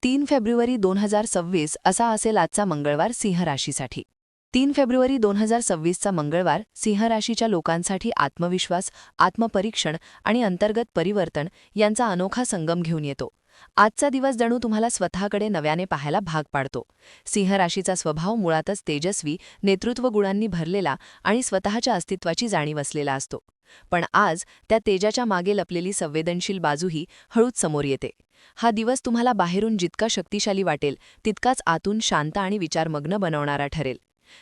3 February 2026 असा असेल आजचा मंगळवार सिंह राशीसाठी. 3 फेब्रुवारी 2026चा मंगळवार सिंह राशीच्या लोकांसाठी आत्मविश्वास, आत्मपरीक्षण आणि अंतर्गत परिवर्तन यांचा अनोखा संगम घेऊन येतो. आजचा दिवस जणू तुम्हाला स्वतःकडे नव्याने पाहायला भाग पाडतो. सिंह राशीचा स्वभाव मुळातच तेजस्वी, नेतृत्व गुणांनी भरलेला आणि स्वतःच्या अस्तित्वाची जाणीव असलेला असतो. पण आज त्या तेजाच्या मागे लपलेली संवेदनशील बाजूही हळूच समोर येते. हा दिवस तुम्हाला बाहेरून जितका शक्तिशाली वाटेल तितकाच आतून शांत आणि विचारमग्न बनवणारा ठरेल.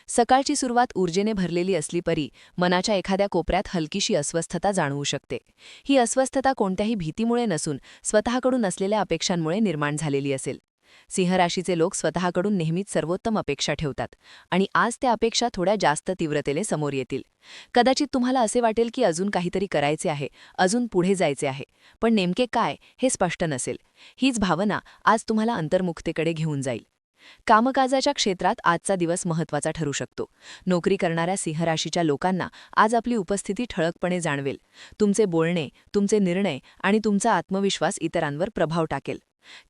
सकाळची सुरुवात ऊर्जेने भरलेली असली परी मनाच्या एखाद्या कोपऱ्यात हलकीशी अस्वस्थता जाणवू शकते. ही अस्वस्थता कोणत्याही भीतीमुळे नसून स्वतःकडून असलेल्या अपेक्षांमुळे निर्माण झालेली असेल. सिंह राशीचे लोक स्वतःकडून नेहमीच सर्वोत्तम अपेक्षा ठेवतात आणि आज त्या अपेक्षा थोड्या जास्त तीव्रतेने समोर येतील. कदाचित तुम्हाला असे वाटेल की अजून काहीतरी करायचे आहे, अजून पुढे जायचे आहे, पण नेमके काय हे स्पष्ट नसेल. हीच भावना आज तुम्हाला अंतर्मुखतेकडे घेऊन जाईल. कामकाजाच्या क्षेत्रात आजचा दिवस महत्त्वाचा ठरू शकतो. नोकरी करणाऱ्या सिंह राशीच्या लोकांना आज आपली उपस्थिती ठळकपणे जाणवेल. तुमचे बोलणे, तुमचे निर्णय आणि तुमचा आत्मविश्वास इतरांवर प्रभाव टाकेल.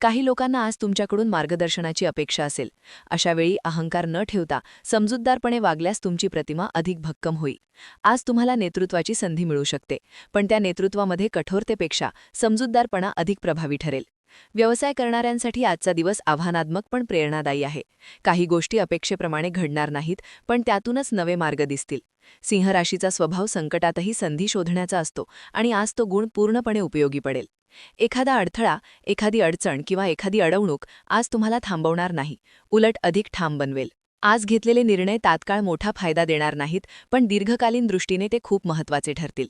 काही लोकांना आज तुमच्याकडून मार्गदर्शनाची अपेक्षा असेल. अशावेळी अहंकार न ठेवता समजूतदारपणे वागल्यास तुमची प्रतिमा अधिक भक्कम होईल. आज तुम्हाला नेतृत्वाची संधी मिळू शकते, पण त्या नेतृत्वामध्ये कठोरतेपेक्षा समजूतदारपणा अधिक प्रभावी ठरेल. व्यवसाय करणाऱ्यांसाठी आजचा दिवस आव्हानात्मक पण प्रेरणादायी आहे. काही गोष्टी अपेक्षेप्रमाणे घडणार नाहीत, पण त्यातूनच नवे मार्ग दिसतील. सिंह राशीचा स्वभाव संकटातही संधी शोधण्याचा असतो आणि आज तो गुण पूर्णपणे उपयोगी पडेल. एखादा अडथळा, एखादी अडचण किंवा एखादी अडवणूक आज तुम्हाला थांबवणार नाही, उलट अधिक ठाम बनवेल. आज घेतलेले निर्णय तात्काळ मोठा फायदा देणार नाहीत, पण दीर्घकालीन दृष्टीने ते खूप महत्त्वाचे ठरतील.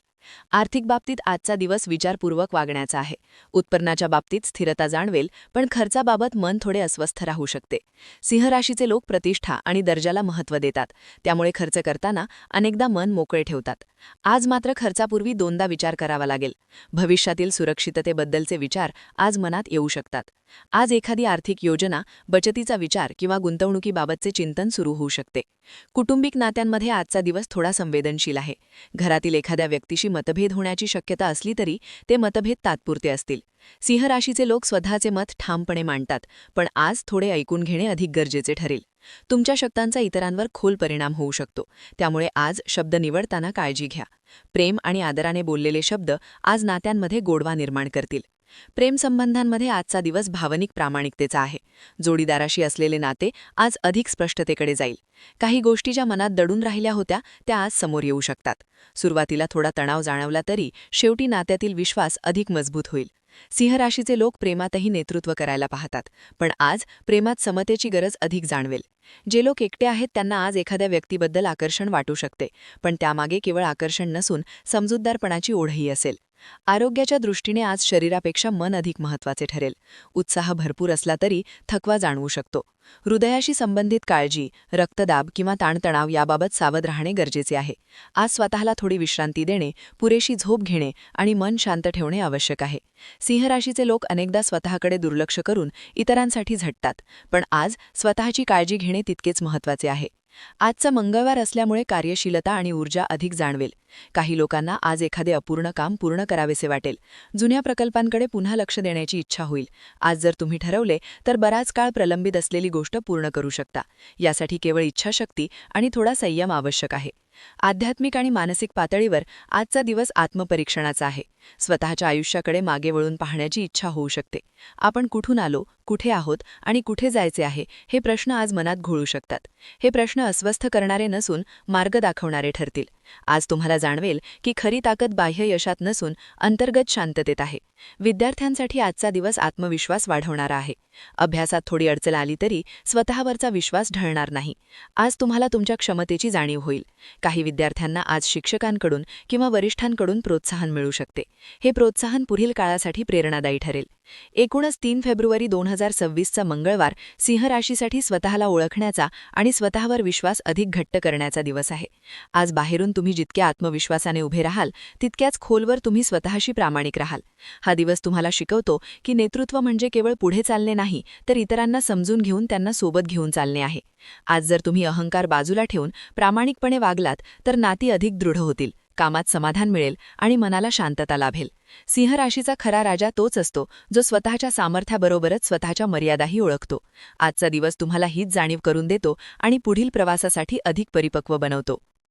आर्थिक बाबतीत आजचा दिवस विचारपूर्वक वागण्याचा आहे. उत्पन्नाच्या बाबतीत स्थिरता जाणवेल, पण खर्चाबाबत मन थोडे अस्वस्थ राहू शकते. सिंह राशीचे लोक प्रतिष्ठा आणि दर्जाला महत्त्व देतात, त्यामुळे खर्च करताना अनेकदा मन मोकळे ठेवतात. आज मात्र खर्चापूर्वी दोनदा विचार करावा लागेल. भविष्यातील सुरक्षिततेबद्दलचे विचार आज मनात येऊ शकतात. आज एखादी आर्थिक योजना, बचतीचा विचार किंवा गुंतवणुकीबाबतचे चिंतन सुरू होऊ शकते. कौटुंबिक नात्यांमध्ये आजचा दिवस थोडा संवेदनशील आहे. घरातील एखाद्या व्यक्तीशी मतभेद होण्याची शक्यता असली तरी ते मतभेद तात्पुरते असतील. सिंह राशीचे लोक स्वतःचे मत ठामपणे मांडतात, पण आज थोडे ऐकून घेणे अधिक गरजेचे ठरेल. तुमच्या शब्दांचा इतरांवर खोल परिणाम होऊ शकतो, त्यामुळे आज शब्द निवडताना काळजी घ्या. प्रेम आणि आदराने बोललेले शब्द आज नात्यांमध्ये गोडवा निर्माण करतील. प्रेमसंबंधांमध्ये आजचा दिवस भावनिक प्रामाणिकतेचा आहे. जोडीदाराशी असलेले नाते आज अधिक स्पष्टतेकडे जाईल. काही गोष्टी ज्या मनात दडून राहिल्या होत्या त्या आज समोर येऊ शकतात. सुरुवातीला थोडा तणाव जाणवला तरी शेवटी नात्यातील विश्वास अधिक मजबूत होईल. सिंह राशीचे लोक प्रेमातही नेतृत्व करायला पाहतात, पण आज प्रेमात समतेची गरज अधिक जाणवेल. जे लोक एकटे आहेत त्यांना आज एखाद्या व्यक्तीबद्दल आकर्षण वाटू शकते, पण त्यामागे केवळ आकर्षण नसून समजूतदारपणाची ओढही असेल. आरोग्याच्या दृष्टीने आज शरीरापेक्षा मन अधिक महत्त्वाचे ठरेल. उत्साह भरपूर असला तरी थकवा जाणवू शकतो. हृदयाशी संबंधित काळजी, रक्तदाब किंवा ताणतणाव याबाबत सावध राहणे गरजेचे आहे. आज स्वतःला थोडी विश्रांती देणे, पुरेशी झोप घेणे आणि मन शांत ठेवणे आवश्यक आहे. सिंह राशीचे लोक अनेकदा स्वतःकडे दुर्लक्ष करून इतरांसाठी झटतात, पण आज स्वतःची काळजी घेणे तितकेच महत्त्वाचे आहे. आजचा मंगळवार असल्यामुळे कार्यशीलता आणि ऊर्जा अधिक जाणवेल. काही लोकांना आज एखादे अपूर्ण काम पूर्ण करावेसे वाटेल. जुन्या प्रकल्पांकडे पुन्हा लक्ष देण्याची इच्छा होईल. आज जर तुम्ही ठरवले तर बराच काळ प्रलंबित असलेली गोष्ट पूर्ण करू शकता. यासाठी केवळ इच्छाशक्ती आणि थोडा संयम आवश्यक आहे. आध्यात्मिक आणि मानसिक पातळीवर आजचा दिवस आत्मपरीक्षणाचा आहे. स्वतःच्या आयुष्याकडे मागे वळून पाहण्याची इच्छा होऊ शकते. आपण कुठून आलो, कुठे आहोत आणि कुठे जायचे आहे हे प्रश्न आज मनात घोळू शकतात. हे प्रश्न अस्वस्थ करणारे नसून मार्ग दाखवणारे ठरतील. आज तुम्हाला जाणवेल की खरी ताकद बाह्य यशात नसून अंतर्गत शांततेत आहे. विद्यार्थ्यांसाठी आजचा दिवस आत्मविश्वास वाढवणारा आहे. अभ्यासात थोडी अडचण आली तरी स्वतःवरचा विश्वास ढळणार नाही. आज तुम्हाला तुमच्या क्षमतेची जाणीव होईल. काही विद्यार्थ्यांना आज शिक्षकांकडून किंवा वरिष्ठांकडून प्रोत्साहन मिळू शकते. हे प्रोत्साहन पुढील काळासाठी प्रेरणादायी ठरेल. एकूणच 3 फेब्रुवारी 2026चा मंगळवार सिंह राशीसाठी स्वतःला ओळखण्याचा आणि स्वतःवर विश्वास अधिक घट्ट करण्याचा दिवस आहे. आज बाहेरून तुम्ही जितक्या आत्मविश्वासाने उभे राहाल तितक्याच खोलवर तुम्ही स्वतःशी प्रामाणिक राहाल. हा दिवस तुम्हाला शिकवतो की नेतृत्व म्हणजे केवळ पुढे चालणे नाही, तर इतरांना समजून घेऊन त्यांना सोबत घेऊन चालणे आहे. आज जर तुम्ही अहंकार बाजूला ठेवून प्रामाणिकपणे वागलात तर नाती अधिक दृढ होतील, कामात समाधान मिळेल आणि मनाला शांतता लाभेल. सिंह राशीचा खरा राजा तोच असतो जो स्वतःच्या सामर्थ्याबरोबरच स्वतःच्या मर्यादाही ओळखतो. आजचा दिवस तुम्हाला हीच जाणीव करून देतो आणि पुढील प्रवासासाठी अधिक परिपक्व बनवतो.